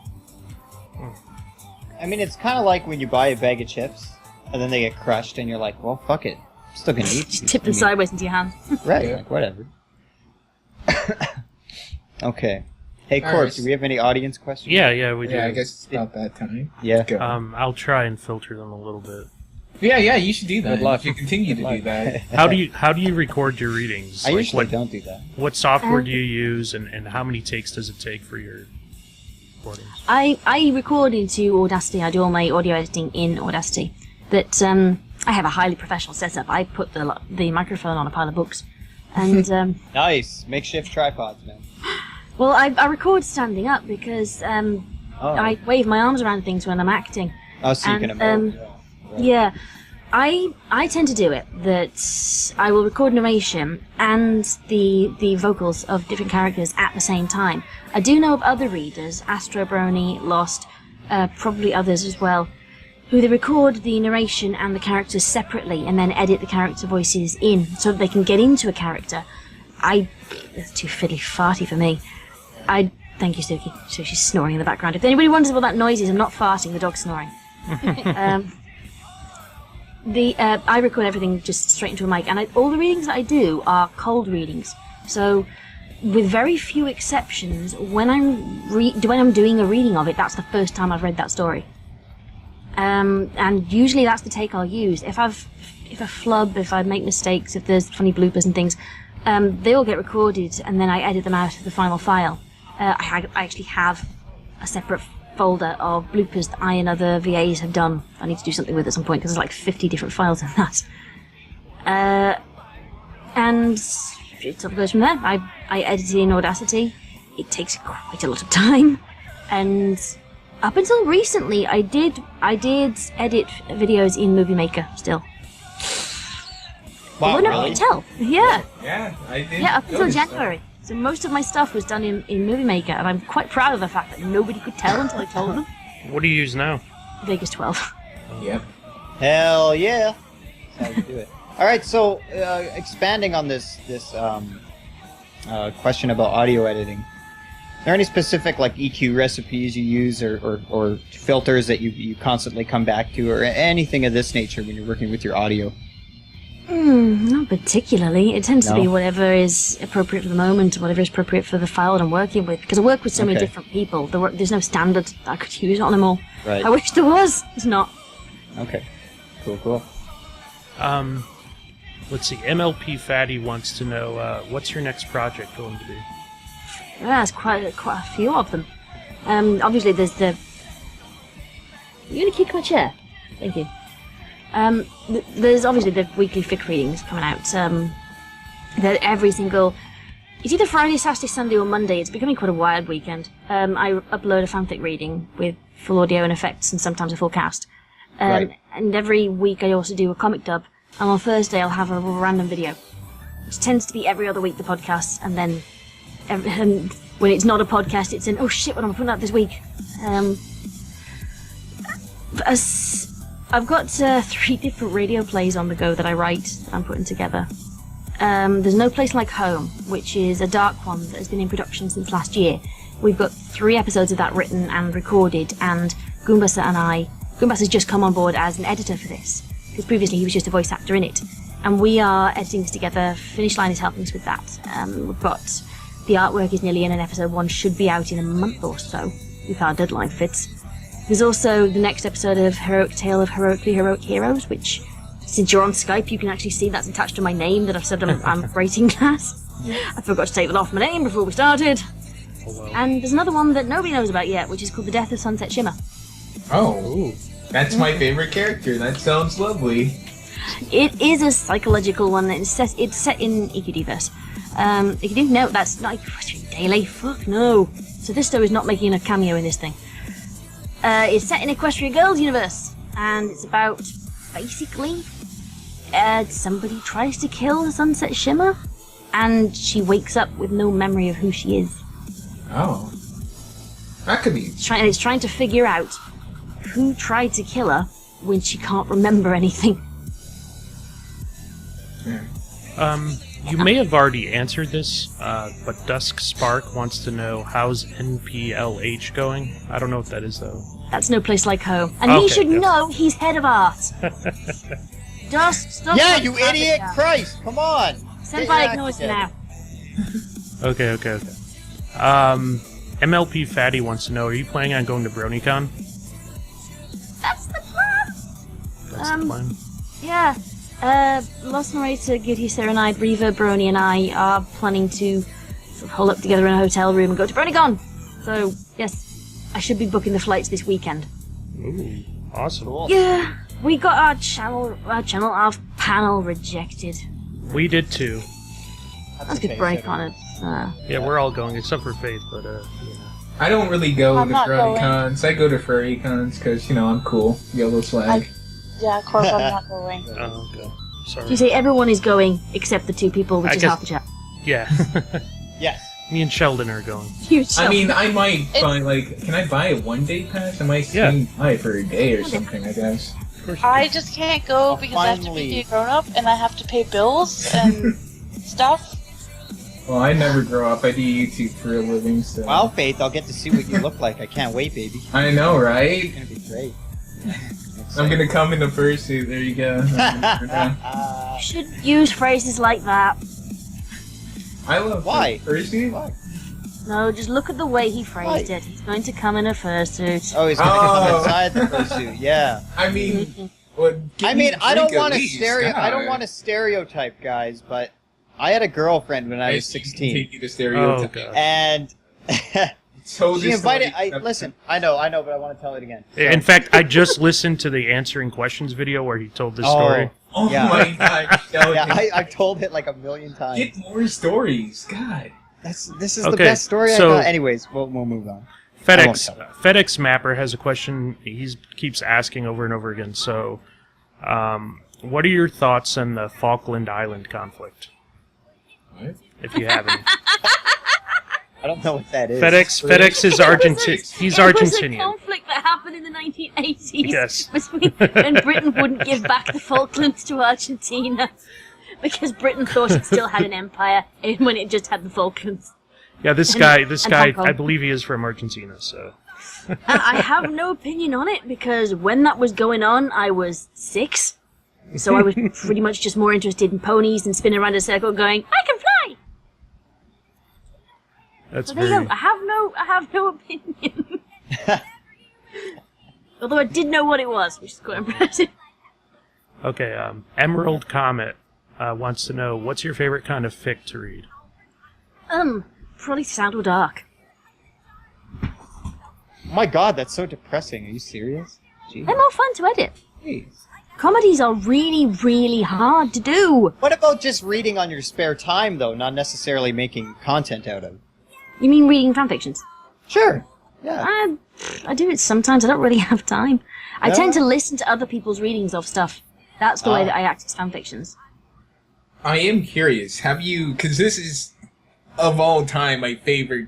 I mean, it's kind of like when you buy a bag of chips, and then they get crushed, and you're like, well, fuck it. I'm still gonna eat Just these. tip them sideways into your hand. Right, like, whatever. Okay. Hey, All Corpse, right. do we have any audience questions? Yeah, we do. Yeah, I guess it's about that time. Yeah. Go. I'll try and filter them a little bit. Yeah, you should do that. Good luck. You should continue to do that. How do you record your readings? I usually what, don't do that. What software do you use, and how many takes does it take for your recordings? I record into Audacity. I do all my audio editing in Audacity. But I have a highly professional setup. I put the microphone on a pile of books. And Nice. Makeshift tripods, man. well, I record standing up because I wave my arms around things when I'm acting. Oh, so you can And, emote. Yeah, I tend to do it that I will record narration and the vocals of different characters at the same time. I do know of other readers, Astro Brony, Lost, probably others as well, who they record the narration and the characters separately and then edit the character voices in so that they can get into a character. It's too fiddly farty for me. Thank you, Suki. So she's snoring in the background. If anybody wonders what that noise is, I'm not farting, the dog's snoring. I record everything just straight into a mic, and all the readings that I do are cold readings. So, with very few exceptions, when I'm doing a reading of it, that's the first time I've read that story. And usually that's the take I'll use. If I flub, if I make mistakes, if there's funny bloopers and things, they all get recorded, and then I edit them out of the final file. I actually have a separate folder of bloopers that I and other VAs have done. I need to do something with at some point because there's like 50 different files in that. And it sort of goes from there. I edit it in Audacity. It takes quite a lot of time, and up until recently, I did edit videos in Movie Maker still. Wow, Well, nobody really? could tell. Yeah, Yeah, I did. yeah, up until notice that. January. So most of my stuff was done in Movie Maker, and I'm quite proud of the fact that nobody could tell until I told them. What do you use now? Vegas 12. Yep. Hell yeah. That's how you do it. All right, so expanding on this question about audio editing, are there any specific like EQ recipes you use or filters that you constantly come back to, or anything of this nature when you're working with your audio? Not particularly. It tends to be No? whatever is appropriate for the moment, whatever is appropriate for the file that I'm working with. Because I work with so many Okay. different people, there's no standard that I could use on them all. Right. I wish there was. It's not. Okay. Cool. Let's see. MLP Fatty wants to know what's your next project going to be? Yeah, there's quite a few of them. Obviously, there's the. You're gonna kick my chair. Thank you. There's obviously the weekly fic readings coming out. That every single. It's either Friday, Saturday, Sunday, or Monday. It's becoming quite a wild weekend. I upload a fanfic reading with full audio and effects, and sometimes a full cast. Right. And every week I also do a comic dub. And on Thursday I'll have a random video, which tends to be every other week the podcast, and then and when it's not a podcast, it's oh shit, what am I putting out this week? I've got 3 different radio plays on the go that I write that I'm putting together. There's No Place Like Home, which is a dark one that has been in production since last year. We've got 3 episodes of that written and recorded, and Goombasa has just come on board as an editor for this, because previously he was just a voice actor in it. And we are editing this together. Finish Line is helping us with that. We've got The artwork is nearly in, and episode 1 should be out in a month or so, if our deadline fits. There's also the next episode of Heroic Tale of Heroically Heroic Heroes, which, since you're on Skype, you can actually see that's attached to my name that I've said I'm rating that. I forgot to take that off my name before we started. Oh, wow. And there's another one that nobody knows about yet, which is called The Death of Sunset Shimmer. Oh, that's my favorite character. That sounds lovely. It is a psychological one. It's set in EQD-verse. EQD? No, that's not Daily. Fuck no. Sophisto is not making a cameo in this thing. It's set in Equestria Girls universe, and it's about, basically, somebody tries to kill the Sunset Shimmer, and she wakes up with no memory of who she is. Oh. That could be... It's trying to figure out who tried to kill her when she can't remember anything. You may have already answered this, but Dusk Spark wants to know, how's NPLH going? I don't know what that is, though. That's No Place Like Home. And Okay, he should yeah. know he's head of art. Dusk, stop. Yeah, you idiot! Christ, come on! Senpai ignores you now. Okay. MLP Fatty wants to know, are you planning on going to BronyCon? That's the plan. That's the plan. Yeah. Lost Narrator, Good He Serenade, Reaver, Brony, and I are planning to sort of hole up together in a hotel room and go to BronyCon. So, yes, I should be booking the flights this weekend. Ooh, awesome. Cool. Yeah, we got our panel rejected. We did too. That's good okay, BronyCon. Yeah, we're all going, except for Faith, but, yeah. I don't really go I'm to not Brony going. cons. I go to furry cons because, I'm cool. Yellow swag. Yeah, Corp, I'm not going. Oh, okay. Sorry. You say everyone is going except the 2 people, which I is guess- half the chat. Yeah. Yes. Me and Sheldon are going. I mean, I might buy, can I buy a one-day pass? I might Yeah. buy it for a day or something, I guess. Of course. I just can't go because I have to finally. be a grown-up and I have to pay bills and stuff. Well, I never grow up. I do YouTube for a living, so... Well, Faith, I'll get to see what you look like. I can't wait, baby. I know, right? It's gonna be great. I'm gonna come in the fursuit. There you go. You should use phrases like that. I love Why? fursuit. Why? No, just look at the way he phrased it. He's going to come in a fursuit. Oh, he's gonna come inside the fursuit. Yeah. I mean, what? give I me mean, a I don't drink at want to least, I don't God. want to stereotype guys, but I had a girlfriend when I was 16, Take you to Oh, stereotype. God. and So she invited. distorted. Listen, I know, but I want to tell it again. So- In fact, I just listened to the answering questions video where he told this Oh. story. Oh Yeah. my God, Sheldon. yeah, I've told it like a million times. Get more stories, God. This is the Okay, best story so- I got. Anyways, we'll move on. FedEx Mapper has a question he keeps asking over and over again. So, what are your thoughts on the Falkland Island conflict? What? If you have any. I don't know what that is. FedEx is Argentinian. He's It was a Argentinian. conflict that happened in the 1980s. Yes. Between when Britain wouldn't give back the Falklands to Argentina because Britain thought it still had an empire when it just had the Falklands. Yeah, this And- guy, and Hong Kong. I believe he is from Argentina. So, I have no opinion on it because when that was going on, I was 6. So I was pretty much just more interested in ponies and spinning around in a circle going, I can fly! that's So there you very. go. I have no opinion. Although I did know what it was, which is quite impressive. Okay, Emerald Comet wants to know, what's your favorite kind of fic to read? Probably Sound or Dark. Oh my God, that's so depressing. Are you serious? Jeez. They're more fun to edit. Jeez. Comedies are really, really hard to do. What about just reading on your spare time, though, not necessarily making content out of? You mean reading fanfictions? Sure. Yeah. I do it sometimes. I don't really have time. I Yeah? tend to listen to other people's readings of stuff. That's the way Ah. that I access fanfictions. I am curious. Have you? Because this is of all time my favorite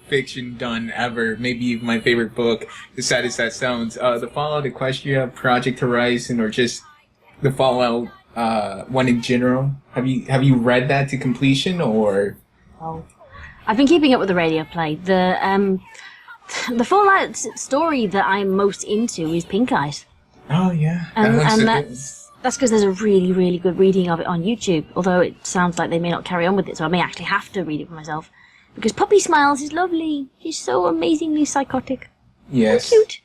fiction done ever. Maybe my favorite book. As sad as that sounds, the Fallout Equestria, Project Horizon, or just the Fallout one in general. Have you read that to completion or? Oh. I've been keeping up with the radio play. The Fallout story that I'm most into is Pink Eyes. Oh yeah, And one's so that's because there's a really, really good reading of it on YouTube, although it sounds like they may not carry on with it, so I may actually have to read it for myself. Because Poppy Smiles is lovely. She's so amazingly psychotic. Yes. So cute.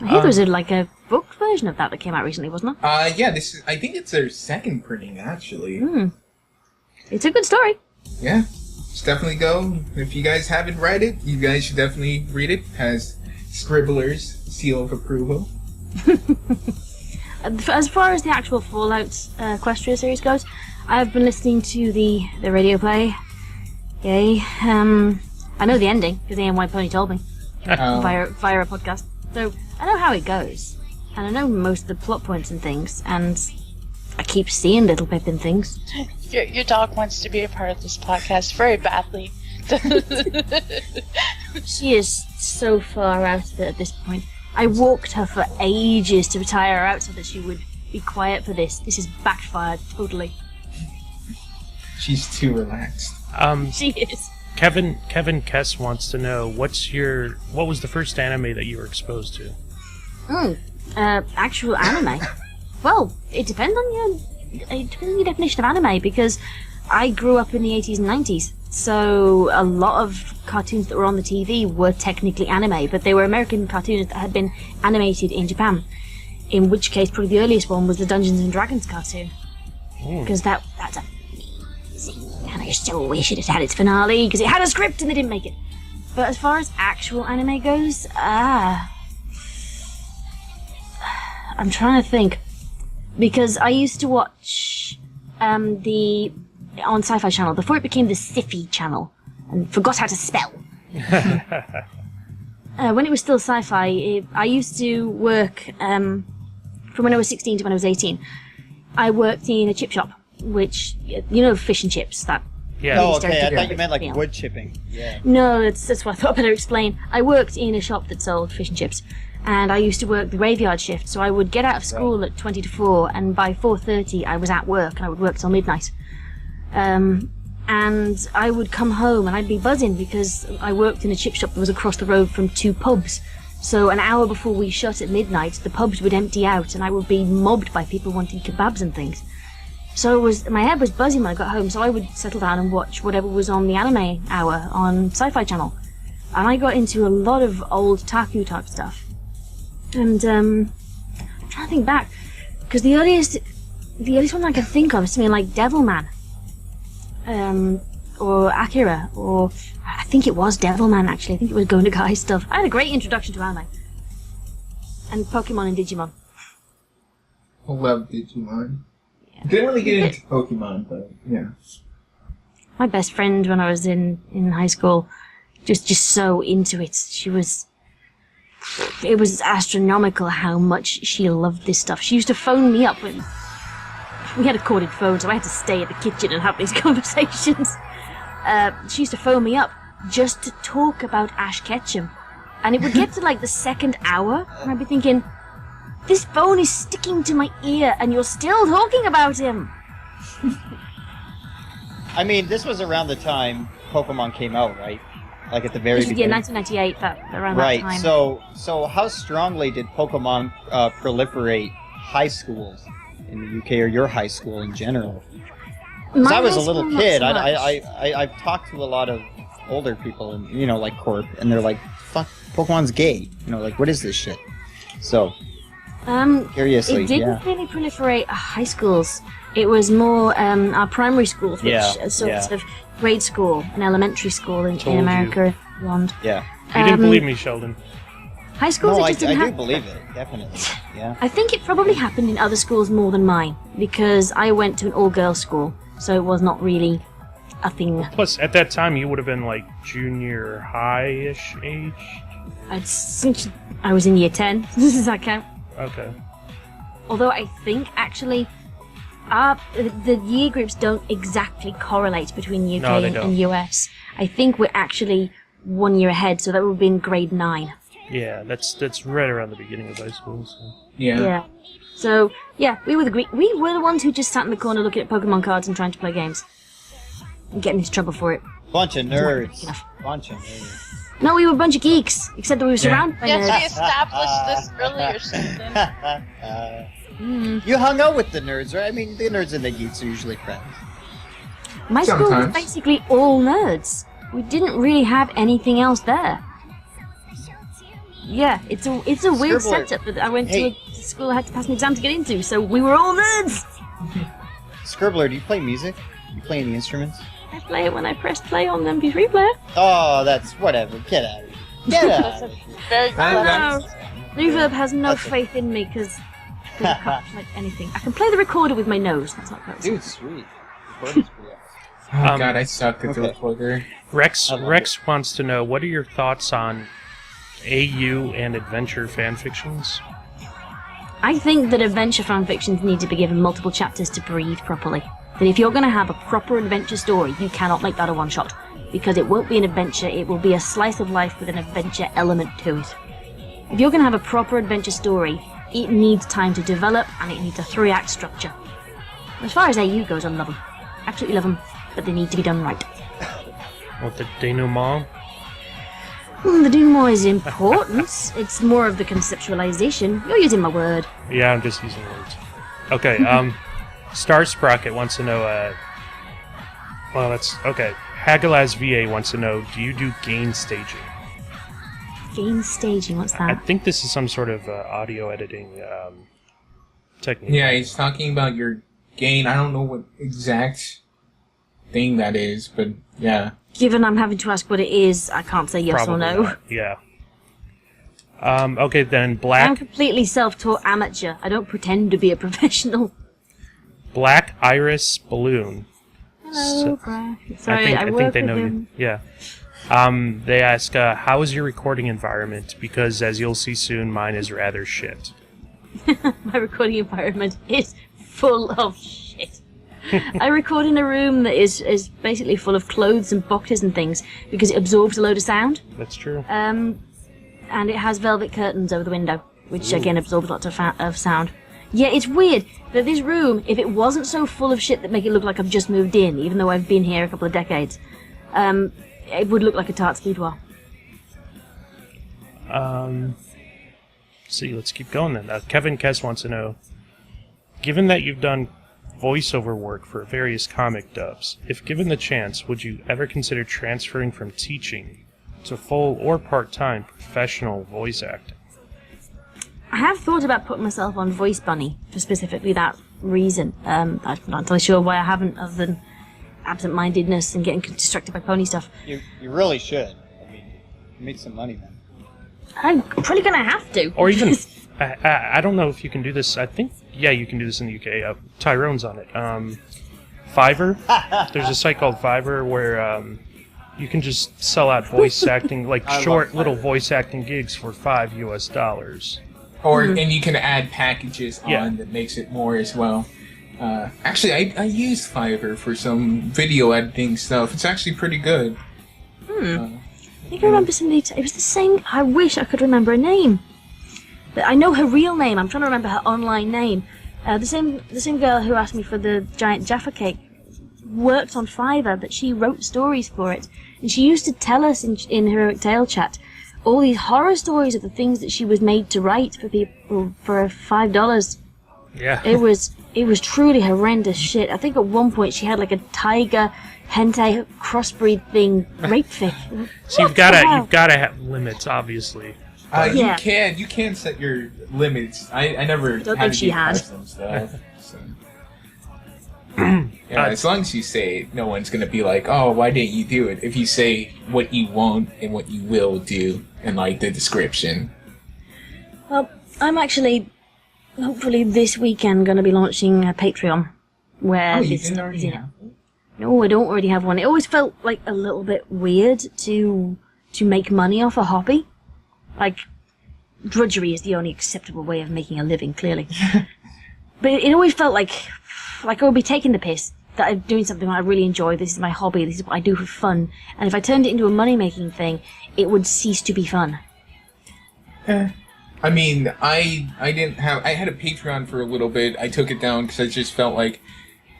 I hear there was a book version of that came out recently, wasn't there? Yeah, I think it's their second printing, actually. It's a good story. Yeah. Just definitely go. If you guys haven't read it, you guys should definitely read it. It has Scribbler's seal of approval. As far as the actual Fallout Equestria series goes, I've been listening to the radio play. Yay. I know the ending, because AMY Pony told me. Via a podcast. So, I know how it goes. And I know most of the plot points and things, and I keep seeing Little Pip in things. Your dog wants to be a part of this podcast very badly. She is so far out of it at this point. I walked her for ages to tire her out so that she would be quiet for this. This has backfired totally. She's too relaxed. She is. Kevin Kess wants to know what was the first anime that you were exposed to? Actual anime. Well, it depends on your definition of anime, because I grew up in the 80s and 90s, so a lot of cartoons that were on the TV were technically anime, but they were American cartoons that had been animated in Japan. In which case, probably the earliest one was the Dungeons and Dragons cartoon, because that's amazing, and I so wish it had had its finale, because it had a script and they didn't make it. But as far as actual anime goes, I'm trying to think. Because I used to watch on Sci-Fi Channel before it became the Sci-Fi Channel and forgot how to spell. When it was still Sci-Fi, I used to work from when I was 16 to when I was 18. I worked in a chip shop, which fish and chips. That. Yeah. Oh, okay. I thought you meant like wood chipping. Yeah. No, that's what I thought I'd better explain. I worked in a shop that sold fish and chips. And I used to work the graveyard shift, so I would get out of school at 20 to 4, and by 4:30 I was at work, and I would work till midnight. And I would come home, and I'd be buzzing, because I worked in a chip shop that was across the road from 2 pubs. So an hour before we shut at midnight, the pubs would empty out, and I would be mobbed by people wanting kebabs and things. So my head was buzzing when I got home, so I would settle down and watch whatever was on the anime hour on Sci-Fi Channel. And I got into a lot of old Taku type stuff. And I'm trying to think back, because the earliest one I can think of is something like Devilman, or Akira, or I think it was Devilman actually. I think it was Go Nagai stuff. I had a great introduction to anime, and Pokemon and Digimon. I love Digimon. Yeah. Didn't really get into Pokemon, but yeah. My best friend when I was in high school, just so into it. It was astronomical how much she loved this stuff. She used to phone me up when we had a corded phone, so I had to stay at the kitchen and have these conversations. She used to phone me up just to talk about Ash Ketchum. And it would get to the second hour, and I'd be thinking, this phone is sticking to my ear, and you're still talking about him. I mean, this was around the time Pokemon came out, right? Like at the very beginning. Yeah, 1998, around right. that time. So how strongly did Pokemon proliferate high schools in the UK, or your high school in general? Because I was a little kid. I've talked to a lot of older people, and like Corp, and they're like, "Fuck, Pokemon's gay." What is this shit? So, curiously, it didn't really proliferate high schools. It was more our primary schools, which are sort of grade school and elementary school in America and beyond. Yeah. You didn't believe me, Sheldon. High schools, I it just didn't do believe it, definitely. Yeah. I think it probably happened in other schools more than mine, because I went to an all-girls school, so it was not really a thing. Plus, at that time, you would have been junior high-ish age. I think I was in year 10. Does that count? Okay. Although I think, actually, the year groups don't exactly correlate between UK and US. I think we're actually 1 year ahead, so that would have been grade 9. Yeah, that's right around the beginning of high school. So. Yeah. So, we were the ones who just sat in the corner looking at Pokemon cards and trying to play games. And getting into trouble for it. Bunch of nerds. No, we were a bunch of geeks, except that we were surrounded by nerds. Yes, we established this earlier, something. You hung out with the nerds, right? I mean, the nerds and the geeks are usually friends. My school was Sometimes. basically all nerds. We didn't really have anything else there. Yeah, it's a weird Scribbler. setup that I went Hey. to a school I had to pass an exam to get into, so we were all nerds! Scribbler, do you play music? You play any instruments? I play it when I press play on the MP3 player. Oh, that's whatever. Get out of here. Get out That's of a here. very That- clever. Reverb has no That's it. faith in me because I can't like anything. I can play the recorder with my nose. That's not quite. Dude, sweet. Recording's pretty awesome. Oh Um, god, I sucked at the okay. recorder. Rex I love Rex wants to know, what are your thoughts on AU and adventure fanfictions? I think that adventure fanfictions need to be given multiple chapters to breathe properly. That if you're going to have a proper adventure story, you cannot make that a one-shot. Because it won't be an adventure, it will be a slice of life with an adventure element to it. If you're going to have a proper adventure story, it needs time to develop and it needs a 3-act structure. As far as AU goes, I love them. Absolutely love them, but they need to be done right. What, the denouement? The denouement is important. It's more of the conceptualization. You're using my word. Yeah, I'm just using words. Okay, Star Sprocket wants to know, well, that's, okay. Hagalaz VA wants to know, do you do gain staging? Game staging, what's I that? think this is some sort of audio editing technique. Yeah, he's talking about your gain. I don't know what exact thing that is, but yeah. Given I'm having to ask what it is, I can't say yes Probably or no. not, yeah. Okay, then I'm Black completely self-taught amateur. I don't pretend to be a professional. Black Iris Balloon. Hello, Brad. Sorry, I work think they with know him. you. Yeah. They ask, how is your recording environment? Because as you'll see soon, mine is rather shit. My recording environment is full of shit. I record in a room that is basically full of clothes and boxes and things because it absorbs a load of sound. That's true. And it has velvet curtains over the window, which again absorbs lots of sound. Yeah, it's weird that this room, if it wasn't so full of shit that make it look like I've just moved in, even though I've been here a couple of decades, it would look like a tart's boudoir. See, let's keep going then. Kevin Kess wants to know, given that you've done voiceover work for various comic dubs, if given the chance, would you ever consider transferring from teaching to full or part-time professional voice acting? I have thought about putting myself on Voice Bunny for specifically that reason. I'm not entirely sure why I haven't, other than absent-mindedness and getting distracted by pony stuff. You really should. I mean, make some money, man. I'm probably gonna have to. Or even, I don't know if you can do this. I think, yeah, you can do this in the UK. Tyrone's on it. Fiverr. There's a site called Fiverr where you can just sell out voice acting, like I love short little Fiverr. voice acting gigs for $5. Or and you can add packages on Yeah. that makes it more as well. Actually, I used Fiverr for some video editing stuff. It's actually pretty good. I think I remember somebody. It was the same. I wish I could remember a name. But I know her real name. I'm trying to remember her online name. The same girl who asked me for the giant Jaffa cake worked on Fiverr, but she wrote stories for it, and she used to tell us in Heroic Tale Chat all these horror stories of the things that she was made to write for people for $5. Yeah. It was truly horrendous shit. I think at one point she had like a tiger hentai crossbreed thing rape fic. So you've gotta have limits, obviously. Yeah. You can set your limits. I never Don't had think to she do had. custom stuff. So. Yeah, as long as you say it, no one's gonna be like, "Oh, why didn't you do it?" If you say what you won't and what you will do in like the description. Well, I'm actually hopefully this weekend going to be launching a Patreon where Oh, you this didn't stuff already is in have it. No, I don't already have one. It always felt like a little bit weird to make money off a hobby. Like, drudgery is the only acceptable way of making a living, clearly. But it always felt like I would be taking the piss, that I'm doing something I really enjoy, this is my hobby, this is what I do for fun, and if I turned it into a money-making thing, it would cease to be fun. I mean, I had a Patreon for a little bit. I took it down because I just felt like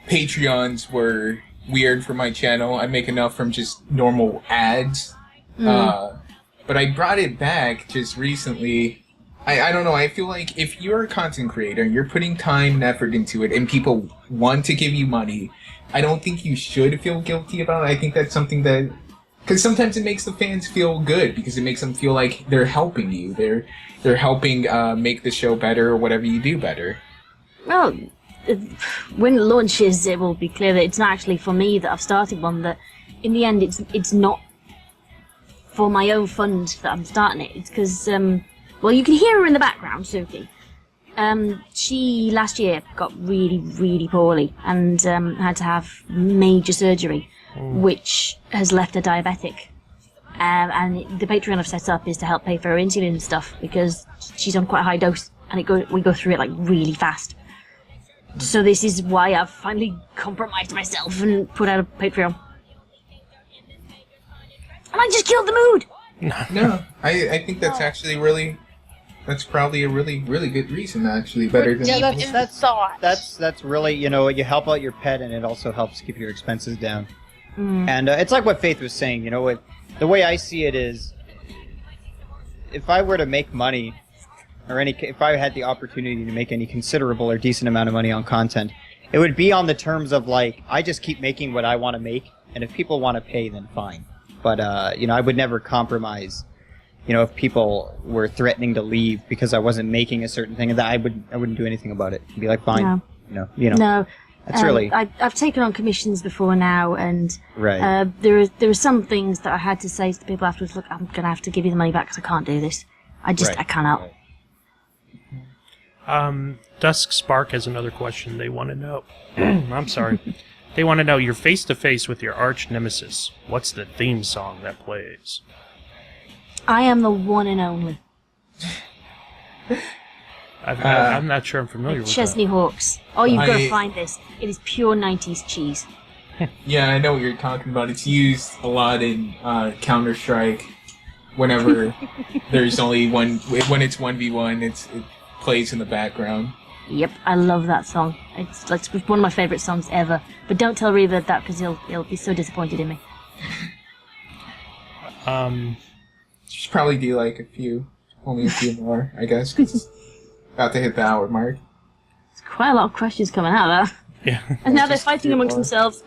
Patreons were weird for my channel. I make enough from just normal ads. But I brought it back just recently. I don't know, I feel like if you're a content creator and you're putting time and effort into it and people want to give you money, I don't think you should feel guilty about it. I think that's something that, because sometimes it makes the fans feel good because it makes them feel like they're helping you. They're helping make the show better or whatever you do better. Well, when it launches, it will be clear that it's not actually for me that I've started one. That in the end, it's not for my own fund that I'm starting it. It's because, well, you can hear her in the background, Suki. She last year got really, really poorly and had to have major surgery, which has left her diabetic. And the Patreon I've set up is to help pay for her insulin and stuff because she's on quite a high dose, and we go through it like really fast. So this is why I've finally compromised myself and put out a Patreon. And I just killed the mood! No, I think that's actually really... That's probably a really, really good reason, actually. Better than... Yeah, That's really, you help out your pet, and it also helps keep your expenses down. And it's like what Faith was saying, the way I see it is, if I were to make money, or if I had the opportunity to make any considerable or decent amount of money on content, it would be on the terms of, like, I just keep making what I want to make, and if people want to pay, then fine. But, I would never compromise, if people were threatening to leave because I wasn't making a certain thing, that I wouldn't do anything about it. I'd be like, fine, No. That's really... I've taken on commissions before now, and right. There are some things that I had to say to the people afterwards, look, I'm going to have to give you the money back because I can't do this. I cannot. Dusk Spark has another question they want to know. I'm sorry. They want to know, you're face-to-face with your arch nemesis. What's the theme song that plays? I am the one and only. I'm not sure I'm familiar with Chesney that. Hawks. Oh, you've got to find this. It is pure 90s cheese. Yeah, I know what you're talking about. It's used a lot in Counter-Strike. Whenever there's only one... When it's 1v1, it plays in the background. Yep, I love that song. It's like one of my favourite songs ever. But don't tell Reva that because he'll be so disappointed in me. Should probably do like only a few more, I guess, because it's about to hit the hour mark. There's quite a lot of questions coming out of that. Yeah. And now they're fighting amongst themselves.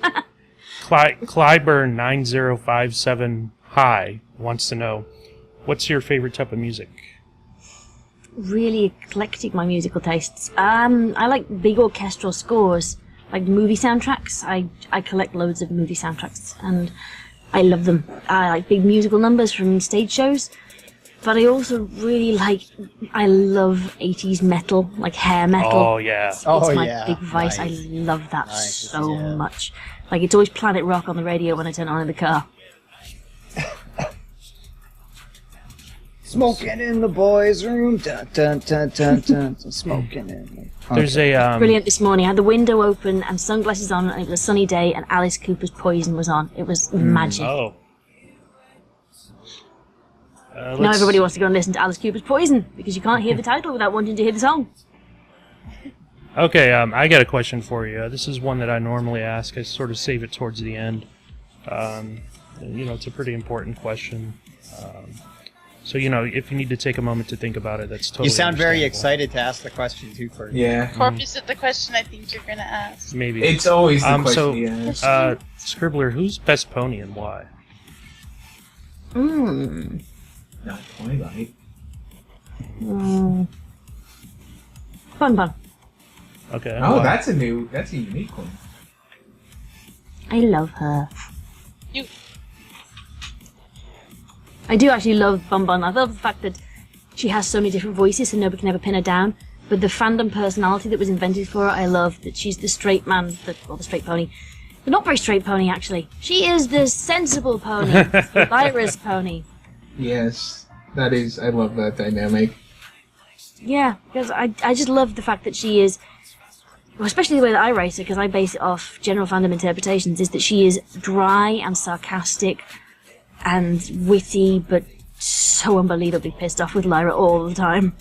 Clyburn9057 High wants to know, what's your favorite type of music? Really eclectic, my musical tastes. I like big orchestral scores, like movie soundtracks. I collect loads of movie soundtracks, and I love them. I like big musical numbers from stage shows, but I also I love 80s metal, like hair metal. Oh, yeah. It's my big vice. Nice. I love that so much. Like, it's always Planet Rock on the radio when I turn it on in the car. Smoking in the boys' room, dun dun dun dun dun. Smoking in. There's a brilliant this morning. I had the window open and sunglasses on, and it was a sunny day, and Alice Cooper's Poison was on. It was magic. Oh. Now everybody wants to go and listen to Alice Cooper's Poison because you can't hear the title without wanting to hear the song. Okay, I got a question for you. This is one that I normally ask. I sort of save it towards the end. It's a pretty important question. So, if you need to take a moment to think about it, that's totally You sound very understandable. excited to ask the question, too, for Yeah. Corp, is it the question I think you're going to ask? Maybe. It's always the question you ask. Scribbler, who's best pony and why? Not Twilight. Fun. Okay. Oh, why? that's a unique one. I love her. You. I do actually love Bun Bun. I love the fact that she has so many different voices and nobody can ever pin her down. But the fandom personality that was invented for her, I love that she's the straight man, the straight pony. The not very straight pony, actually. She is the sensible pony. The Lyra's pony. Yes, that is. I love that dynamic. Yeah, because I just love the fact that she is, well, especially the way that I write her, because I base it off general fandom interpretations, is that she is dry and sarcastic and witty, but so unbelievably pissed off with Lyra all the time.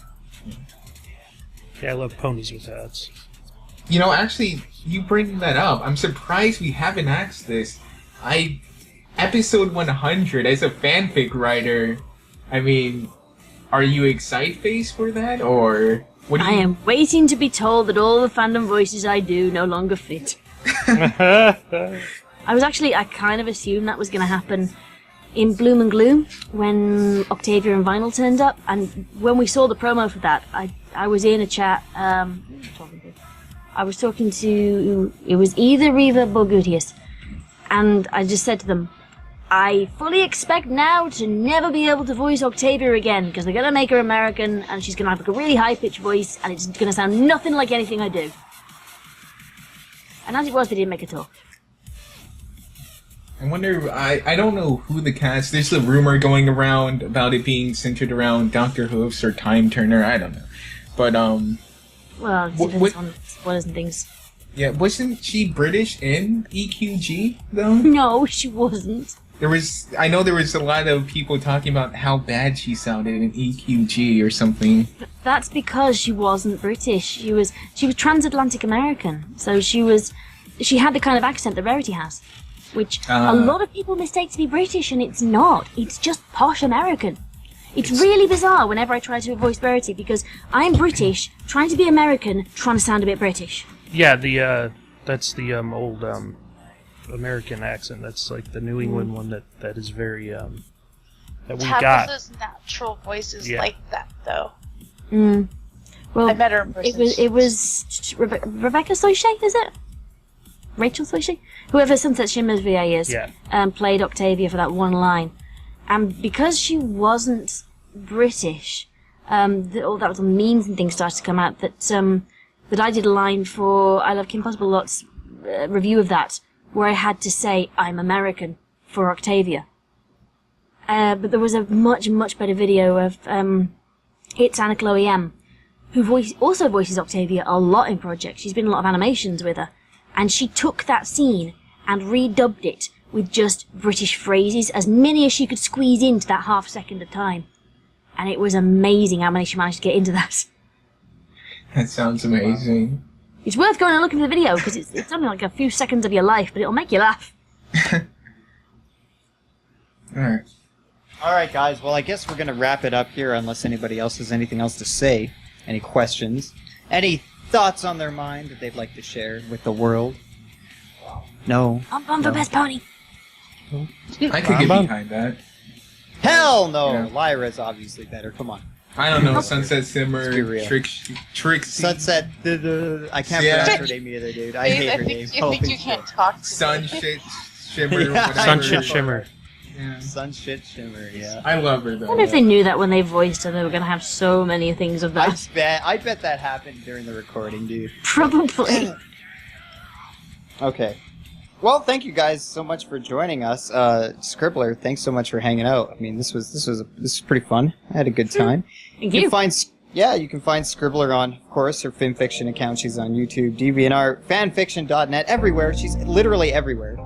Yeah, I love ponies with hats. Actually, you bring that up. I'm surprised we haven't asked this. Episode 100, as a fanfic writer, are you excite-faced for that, or... I am waiting to be told that all the fandom voices I do no longer fit. I kind of assumed that was going to happen in Bloom and Gloom when Octavia and Vinyl turned up, and when we saw the promo for that, I was in a chat. I was talking to, it was either Reva or Gutius, and I just said to them, I fully expect now to never be able to voice Octavia again, because they're going to make her American, and she's going to have like a really high-pitched voice, and it's going to sound nothing like anything I do. And as it was, they didn't make it all. I wonder, I don't know who the cast, there's a rumor going around about it being centered around Dr. Hoofs or Time Turner, I don't know. But, well, it depends on spoilers and things. Yeah, wasn't she British in EQG, though? No, she wasn't. I know there was a lot of people talking about how bad she sounded in EQG or something. But that's because she wasn't British. She was transatlantic American. So she had the kind of accent that Rarity has, which a lot of people mistake to be British, and it's not. It's just posh American. It's really bizarre whenever I try to voice Rarity, because I'm British, trying to be American, trying to sound a bit British. Yeah, that's the old American accent. That's like the New England one that is very that we got. Tabitha's natural voice is like that, though. Well, I met her in person. It was Rebecca Soche, is it? Rachel Soche? Whoever Sunset Shimmer's VA is, played Octavia for that one line. And because she wasn't British, all that little memes and things started to come out that I did a line for I Love Kim Possible Lot's review of that, where I had to say I'm American for Octavia. But there was a much, much better video of it's Anna Chloe M, who also voices Octavia a lot in projects. She's been in a lot of animations with her. And she took that scene and redubbed it with just British phrases, as many as she could squeeze into that half second of time. And it was amazing how many she managed to get into that. That sounds amazing. It's worth going and looking for the video, because it's only like a few seconds of your life, but it'll make you laugh. Alright. Alright, guys. Well, I guess we're going to wrap it up here, unless anybody else has anything else to say. Any questions? Any thoughts on their mind that they'd like to share with the world? No. I'm for best pony. I could get behind that. Hell no! Yeah. Lyra's obviously better. Come on. I don't know, Sunset Simmer, Let's be real. Trixie. Sunset. I can't Yeah. pronounce her name either, dude. I hate her name. I think Holy you can't shit. talk to Sun me. Shit Shimmer. Yeah. Whatever. Sunshine Shimmer. Yeah. Sun shit shimmer. Yeah. I love her though. I wonder if they knew that when they voiced her, they were going to have so many things of that. I bet that happened during the recording, dude. Probably. Okay. Well, thank you guys so much for joining us. Scribbler, thanks so much for hanging out. I mean, this was pretty fun. I had a good time. Thank You you. can find Scribbler on, of course, her Fanfiction account. She's on YouTube, DeviantArt, Fanfiction.net, everywhere. She's literally everywhere.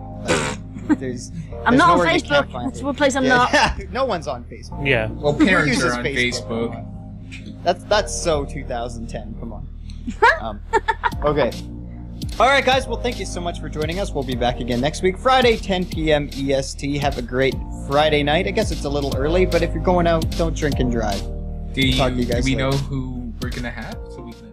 I'm there's not on nowhere you can't Facebook. find That's her. one place I'm Yeah, not. no one's on Facebook. Yeah. Well, Who parents uses are on Facebook? Facebook. That's so 2010. Come on. Okay. All right, guys. Well, thank you so much for joining us. We'll be back again next week, Friday, 10 p.m. EST. Have a great Friday night. I guess it's a little early, but if you're going out, don't drink and drive. Do Talk to you guys we later. know who we're gonna have so we can